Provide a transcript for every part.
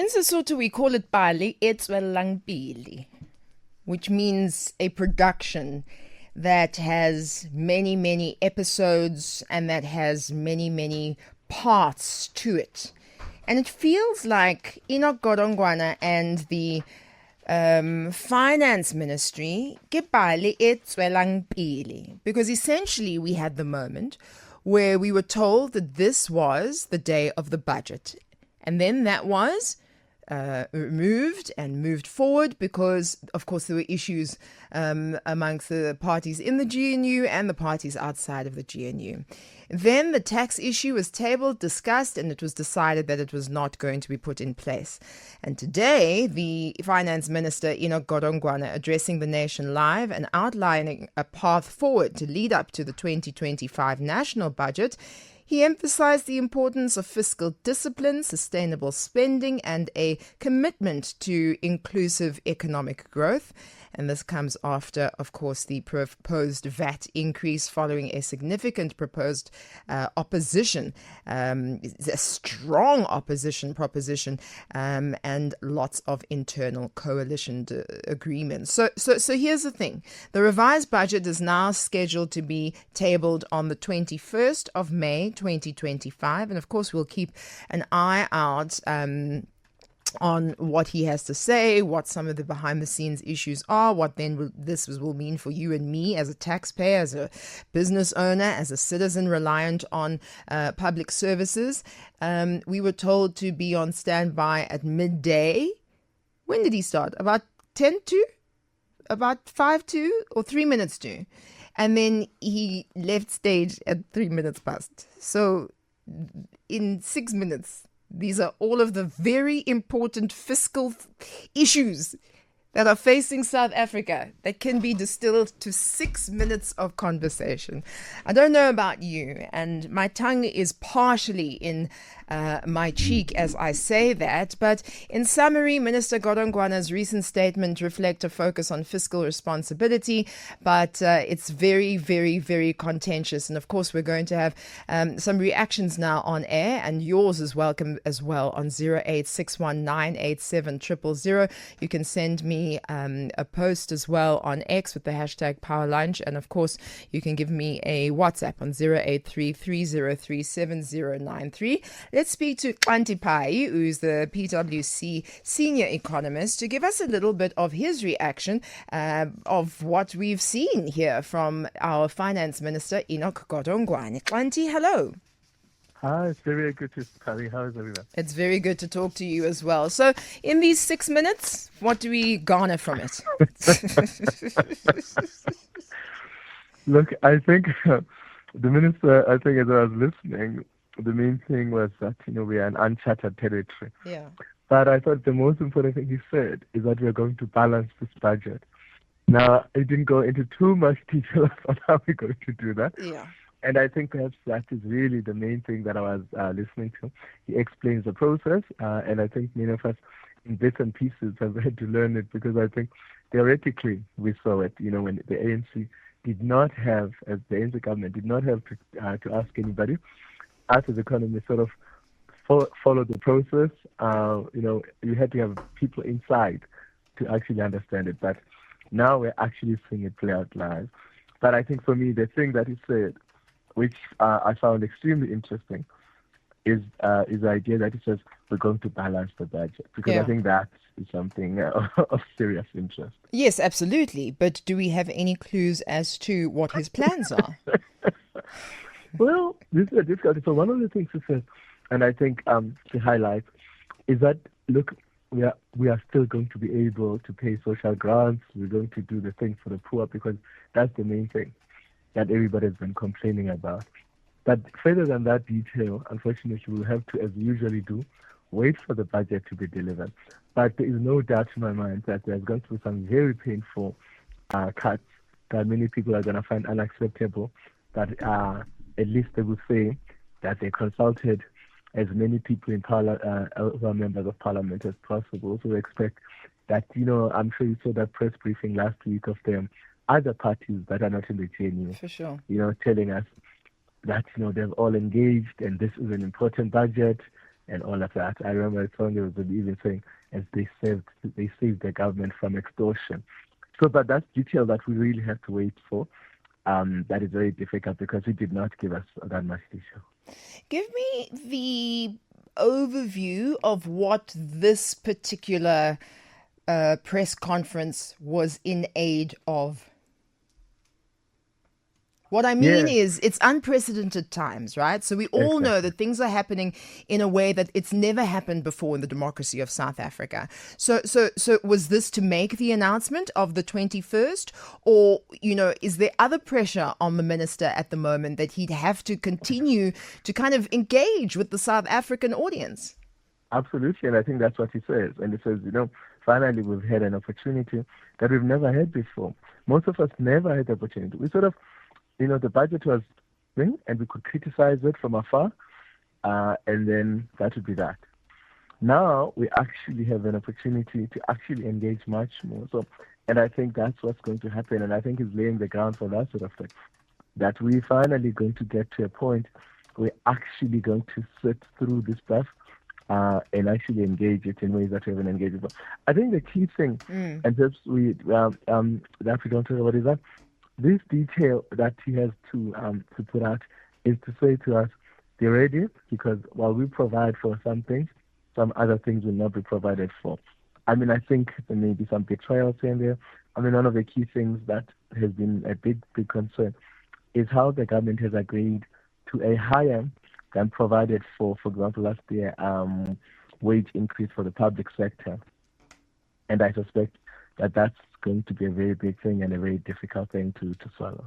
In Sesotho, we call it Pali e tswellang pele, which means a production that has many, many episodes and that has many, many parts to it. And it feels like Enoch Godongwana and the finance ministry ke pali e tswelang pele, because essentially we had the moment where we were told that this was the day of the budget. And then that was removed and moved forward because, of course, there were issues amongst the parties in the GNU and the parties outside of the GNU. Then the tax issue was tabled, discussed, and it was decided that it was not going to be put in place. And today, the Finance Minister, Enoch Godongwana, addressing the nation live and outlining a path forward to lead up to the 2025 national budget, he emphasized the importance of fiscal discipline, sustainable spending, and a commitment to inclusive economic growth. And this comes after, of course, the proposed VAT increase following a significant proposed opposition, a strong opposition proposition, and lots of internal coalition agreements. So here's the thing. The revised budget is now scheduled to be tabled on the 21st of May, 2025. And of course, we'll keep an eye out on what he has to say, what some of the behind-the-scenes issues are, what then this will mean for you and me as a taxpayer, as a business owner, as a citizen reliant on public services. We were told to be on standby at midday. When did he start? About 10 to? About 5 to? Or 3 minutes to? And then he left stage at 3 minutes past. So in 6 minutes, these are all of the very important fiscal issues that are facing South Africa that can be distilled to 6 minutes of conversation. I don't know about you, and my tongue is partially in my cheek as I say that, but in summary, Minister Godongwana's recent statement reflect a focus on fiscal responsibility, but it's very, very, very contentious. And of course, we're going to have some reactions now on air, and yours is welcome as well on 0861987000. You can send me a post as well on X with the hashtag PowerLunch, and of course, you can give me a WhatsApp on 0833037093. Let's speak to Xhanti Payi, who's the PwC Senior Economist, to give us a little bit of his reaction of what we've seen here from our Finance Minister, Enoch Godongwana. Xhanti, hello. Hi, it's very good to Pabi. How is everyone? It's very good to talk to you as well. So, in these 6 minutes, what do we garner from it? Look, I think the minister, as I was listening, the main thing was that, we are in uncharted territory. Yeah. But I thought the most important thing he said is that we are going to balance this budget. Now, he didn't go into too much detail about how we're going to do that. Yeah. And I think perhaps that is really the main thing that I was listening to. He explains the process, and I think many of us in bits and pieces have had to learn it, because I think theoretically we saw it, when the ANC did not have, as the ANC government did not have to ask anybody. Us as economists sort of follow the process. You had to have people inside to actually understand it. But now we're actually seeing it play out live. But I think for me, the thing that he said, which I found extremely interesting, is the idea that he says we're going to balance the budget, because I think that is something of serious interest. Yes, absolutely. But do we have any clues as to what his plans are? Well, this is a difficult. So one of the things he said, and I think to highlight, is that, look, we are still going to be able to pay social grants. We're going to do the thing for the poor, because that's the main thing that everybody's been complaining about. But further than that detail, unfortunately, we'll have to, as we usually do, wait for the budget to be delivered. But there is no doubt in my mind that there's going to be some very painful cuts that many people are going to find unacceptable. But at least they will say that they consulted as many people in other members of parliament as possible. So we expect that, I'm sure you saw that press briefing last week of them, other parties that are not in the GNU, For sure. Telling us that, they've all engaged and this is an important budget and all of that. I remember Tony was even saying, as they saved the government from extortion. So, but that's detail that we really have to wait for. That is very difficult because he did not give us that much detail. Give me the overview of what this particular press conference was in aid of. What I mean is it's unprecedented times, right? So we all know that things are happening in a way that it's never happened before in the democracy of South Africa. So was this to make the announcement of the 21st? Or, is there other pressure on the minister at the moment that he'd have to continue to kind of engage with the South African audience? Absolutely, and I think that's what he says. And he says, finally we've had an opportunity that we've never had before. Most of us never had the opportunity. We sort of, the budget was thing, and we could criticize it from afar, and then that would be that. Now we actually have an opportunity to actually engage much more. So, and I think that's what's going to happen, and I think it's laying the ground for that sort of thing. That we're finally going to get to a point where we're actually going to sit through this stuff and actually engage it in ways that we haven't engaged before. I think the key thing, and perhaps that we don't talk about, is that this detail that he has to put out is to say to us, be ready, because while we provide for some things, some other things will not be provided for. I think there may be some betrayals here and there. One of the key things that has been a big concern is how the government has agreed to a higher than provided for example, last year, wage increase for the public sector. And I suspect that that's going to be a very big thing and a very difficult thing to swallow.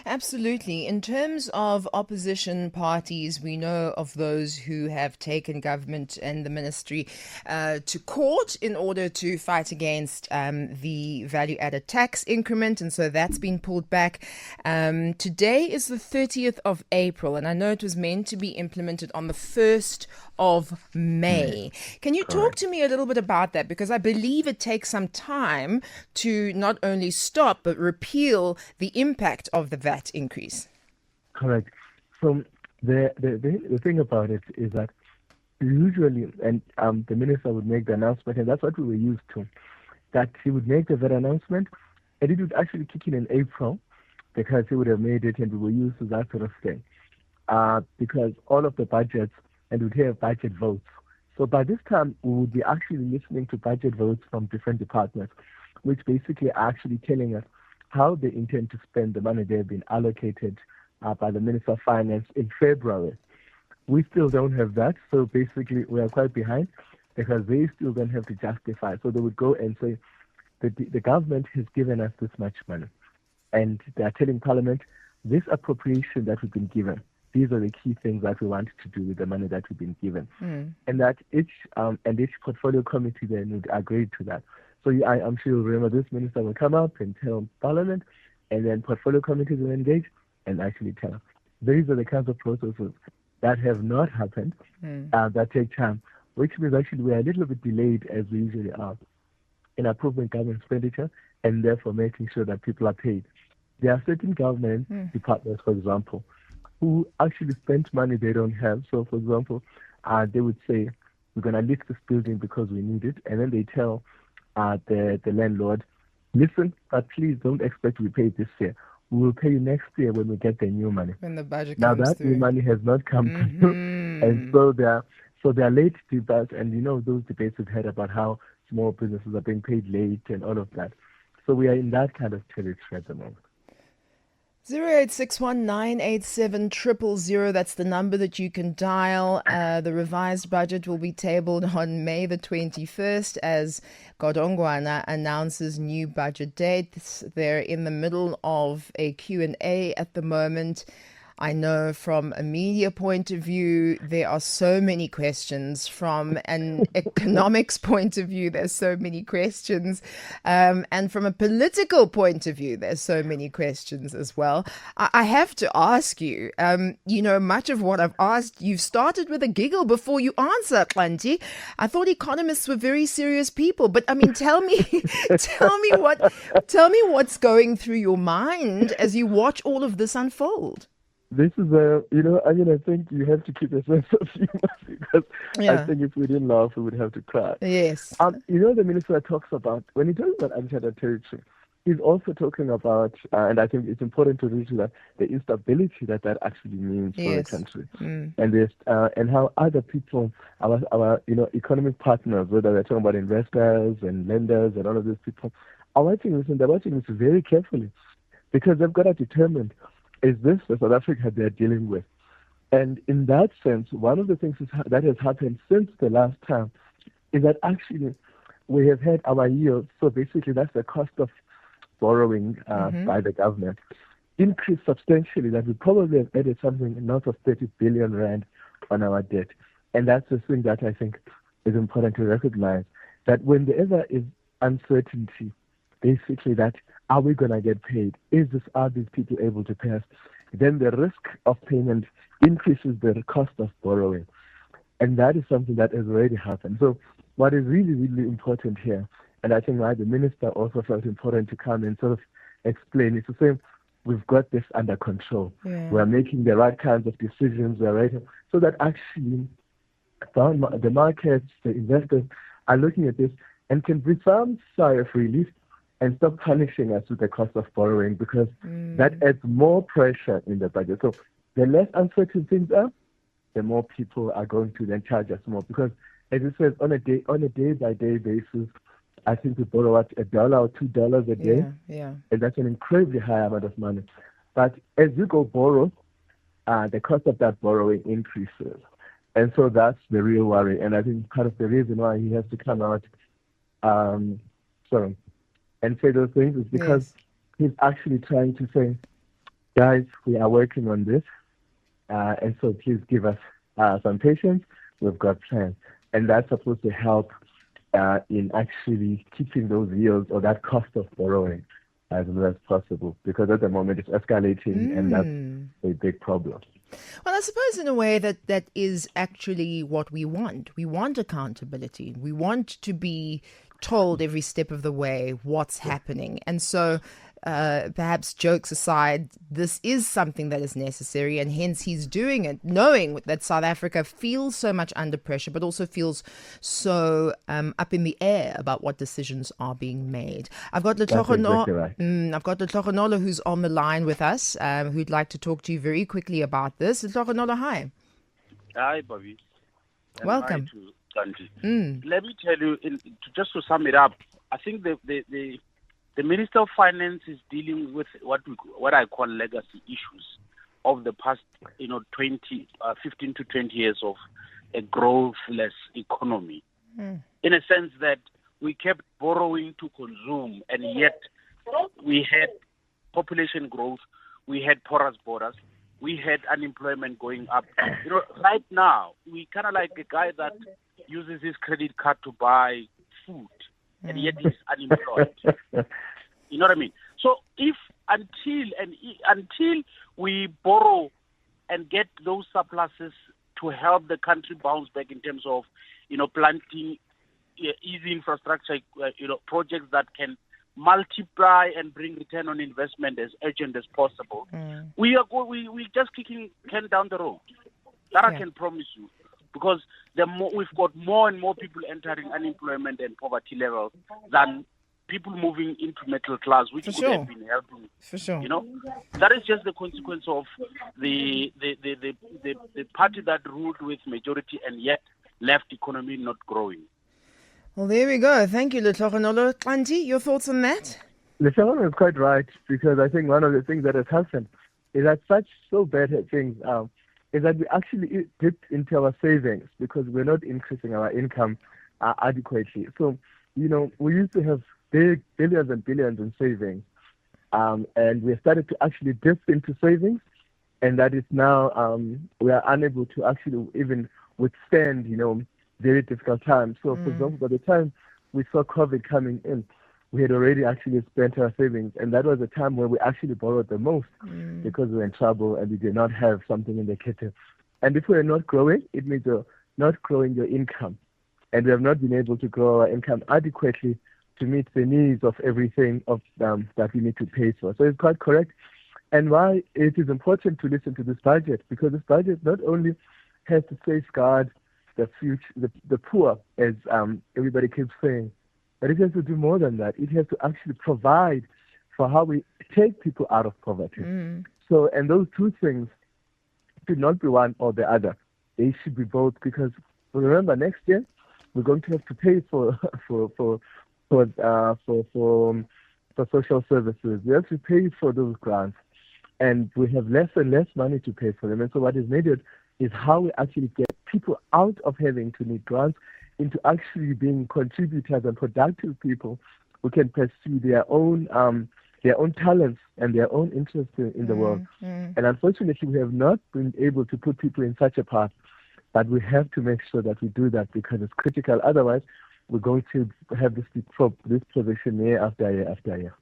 Absolutely. In terms of opposition parties, we know of those who have taken government and the ministry to court in order to fight against the value-added tax increment, and so that's been pulled back. Today is the 30th of April, and I know it was meant to be implemented on the 1st of May. Can you talk to me a little bit about that? Because I believe it takes some time to not only stop, but repeal the impact of the VAT increase. Correct. So the thing about it is that usually, and the minister would make the announcement, and that's what we were used to, that he would make the VAT announcement, and it would actually kick in April, because he would have made it, and we were used to that sort of thing. Because all of the budgets, and we'd have budget votes. So by this time, we would be actually listening to budget votes from different departments, which basically are actually telling us how they intend to spend the money they have been allocated by the Minister of Finance in February. We still don't have that, so basically we are quite behind because they still don't have to justify. So they would go and say that the government has given us this much money, and they are telling Parliament, this appropriation that we've been given, these are the key things that we want to do with the money that we've been given. And that each portfolio committee then would agree to that. So I'm sure you'll remember this minister will come up and tell Parliament, and then portfolio committees will engage and actually tell us. These are the kinds of processes that have not happened, that take time, which means actually we are a little bit delayed, as we usually are, in approving government expenditure and therefore making sure that people are paid. There are certain government departments, for example, who actually spent money they don't have. So, for example, they would say, we're going to list this building because we need it, and then they tell the landlord, listen, but please don't expect to be paid this year. We will pay you next year when we get the new money. When the budget now comes that through. New money has not come through, and so there are late debates, and those debates we've had about how small businesses are being paid late and all of that. So we are in that kind of territory at the moment. 0861987000. That's the number that you can dial. The revised budget will be tabled on May the 21st as Godongwana announces new budget dates. They're in the middle of a Q&A at the moment. I know from a media point of view, there are so many questions. From an economics point of view, there's so many questions. And from a political point of view, there's so many questions as well. I have to ask you, much of what I've asked, you've started with a giggle before you answer, Xhanti. I thought economists were very serious people, but tell me what's going through your mind as you watch all of this unfold. This is I think you have to keep a sense of humor because I Yeah. think if we didn't laugh, we would have to cry. Yes. The minister talks about, when he talks about uncharted territory, he's also talking about, and I think it's important to reach that, the instability that actually means for the Yes. country. And this, and how other people, our economic partners, whether they're talking about investors and lenders and all of these people, are watching this, and they're watching this very carefully because they've got to determine, is this the South Africa they're dealing with? And in that sense, one of the things that has happened since the last time is that actually we have had our yields, so basically that's the cost of borrowing by the government, increased substantially, that we probably have added something north of 30 billion rand on our debt. And that's the thing that I think is important to recognize, that when there ever is uncertainty, basically that, are we going to get paid? Are these people able to pay us? Then the risk of payment increases the cost of borrowing. And that is something that has already happened. So what is really, really important here, and I think why the minister also felt important to come and sort of explain, is to say, we've got this under control. Yeah. We're making the right kinds of decisions. We're right, so that actually the markets, the investors are looking at this and can breathe some sigh of relief and stop punishing us with the cost of borrowing, because that adds more pressure in the budget. So the less uncertain things are, the more people are going to then charge us more. Because as you said, on a day by day basis, I think we borrow at $1 or $2 a day. Yeah. And that's an incredibly high amount of money. But as you go borrow, the cost of that borrowing increases. And so that's the real worry. And I think part of the reason why he has to come out and say those things is because he's actually trying to say, guys, we are working on this. And so please give us some patience. We've got plans. And that's supposed to help in actually keeping those yields or that cost of borrowing as low as possible. Because at the moment it's escalating and that's a big problem. Well, I suppose in a way that is actually what we want. We want accountability. We want to be told every step of the way what's happening. And so perhaps jokes aside, this is something that is necessary, and hence he's doing it, knowing that South Africa feels so much under pressure, but also feels so up in the air about what decisions are being made. I've got Letlogonolo who's on the line with us, who'd like to talk to you very quickly about this. Letlogonolo, hi. Hi, Pabi. Welcome. Hi to Xhanti. Let me tell you, just to sum it up, I think the Minister of Finance is dealing with what I call legacy issues of the past, 15 to 20 years of a growthless economy. In a sense that we kept borrowing to consume, and yet we had population growth, we had porous borders, we had unemployment going up. Right now, we kind of like a guy that uses his credit card to buy food, and yet he's unemployed. You know what I mean? So until we borrow and get those surpluses to help the country bounce back in terms of, planting easy infrastructure, projects that can multiply and bring return on investment as urgent as possible, we just kicking can down the road. That I can promise you. Because we've got more and more people entering unemployment and poverty levels than people moving into middle class, which would have been helping. For sure. That is just the consequence of the party that ruled with majority and yet left economy not growing. Well, there we go. Thank you, Letlogonolo. Xhanti, your thoughts on that? Letlogonolo is quite right, because I think one of the things that has happened is that so bad at things is that we actually dipped into our savings because we're not increasing our income adequately. So, we used to have big billions and billions in savings, and we started to actually dip into savings, and that is now we are unable to actually even withstand, very difficult times. So, for example, by the time we saw COVID coming in, we had already actually spent our savings, and that was a time where we actually borrowed the most because we were in trouble and we did not have something in the kitchen. And if we are not growing, it means you're not growing your income, and we have not been able to grow our income adequately to meet the needs of everything that we need to pay for. So it's quite correct. and why it is important to listen to this budget, because this budget not only has to safeguard the future, the poor, as everybody keeps saying, but it has to do more than that. It has to actually provide for how we take people out of poverty. So, and those two things should not be one or the other. They should be both, because remember, next year we're going to have to pay for social services. We have to pay for those grants, and we have less and less money to pay for them. And so what is needed is how we actually get people out of having to need grants into actually being contributors and productive people who can pursue their own talents and their own interests in the world. And unfortunately, we have not been able to put people in such a path, but we have to make sure that we do that, because it's critical. Otherwise, we're going to have this position year after year after year.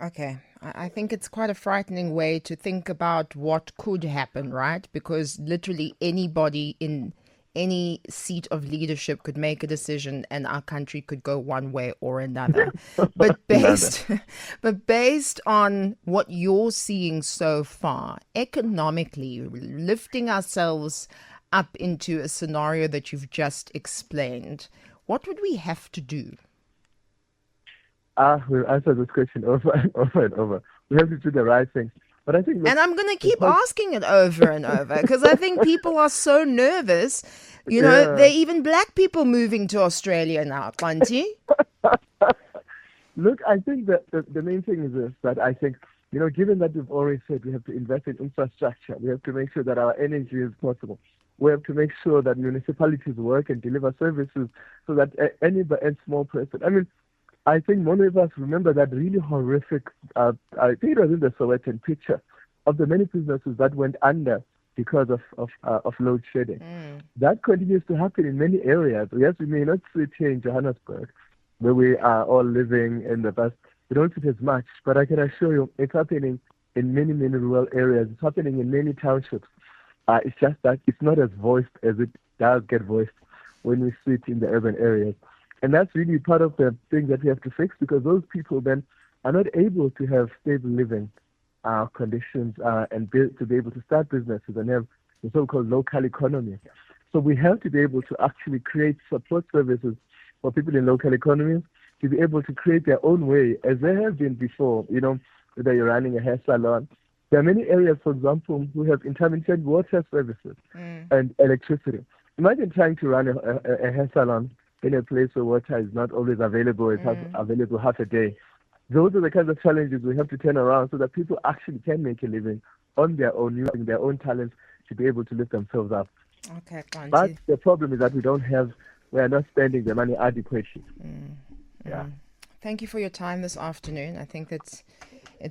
Okay. I think it's quite a frightening way to think about what could happen, right? Because literally anybody in any seat of leadership could make a decision and our country could go one way or another. But based on what you're seeing so far, economically, lifting ourselves up into a scenario that you've just explained, what would we have to do? We'll answer this question over and over and over. We have to do the right thing. But I think, and I'm going to keep asking it over and over, because I think people are so nervous. You know, there are even black people moving to Australia now, Xhanti. Look, I think that the main thing is this, that I think, you know, given that we've already said we have to invest in infrastructure, we have to make sure that our energy is possible. We have to make sure that municipalities work and deliver services so that any small person, I think many of us remember that really horrific, I think it was in the Sowetan picture, of the many businesses that went under because of load shedding. That continues to happen in many areas. Yes, we may not see it here in Johannesburg, where we are all living in the best. We don't see it as much, but I can assure you it's happening in many, many rural areas. It's happening in many townships. It's just that it's not as voiced as it does get voiced when we see it in the urban areas. And that's really part of the thing that we have to fix, because those people then are not able to have stable living conditions and to be able to start businesses and have the so-called local economy. So we have to be able to actually create support services for people in local economies to be able to create their own way, as they have been before, you know, whether you're running a hair salon. There are many areas, for example, who have intermittent water services and electricity. Imagine trying to run a hair salon in a place where water is not always available, it's available half a day. Those are the kinds of challenges we have to turn around so that people actually can make a living on their own, using their own talents to be able to lift themselves up. Okay, Xhanti. But the problem is that we are not spending the money adequately. Yeah. Thank you for your time this afternoon. I think it's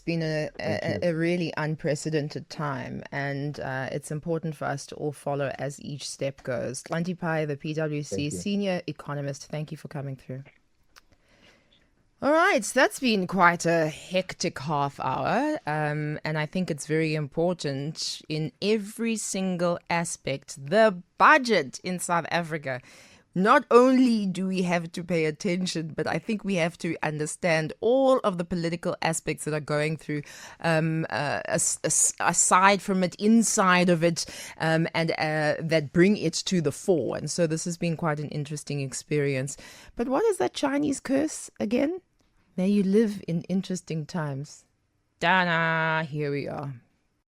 been a really unprecedented time, and it's important for us to all follow as each step goes. Xhanti Payi, the PwC Senior Economist, thank you for coming through. All right, that's been quite a hectic half hour, and I think it's very important in every single aspect. The budget in South Africa. Not only do we have to pay attention, but I think we have to understand all of the political aspects that are going through, aside from it, inside of it, and that bring it to the fore. And so this has been quite an interesting experience. But what is that Chinese curse again? May you live in interesting times. Dana, here we are.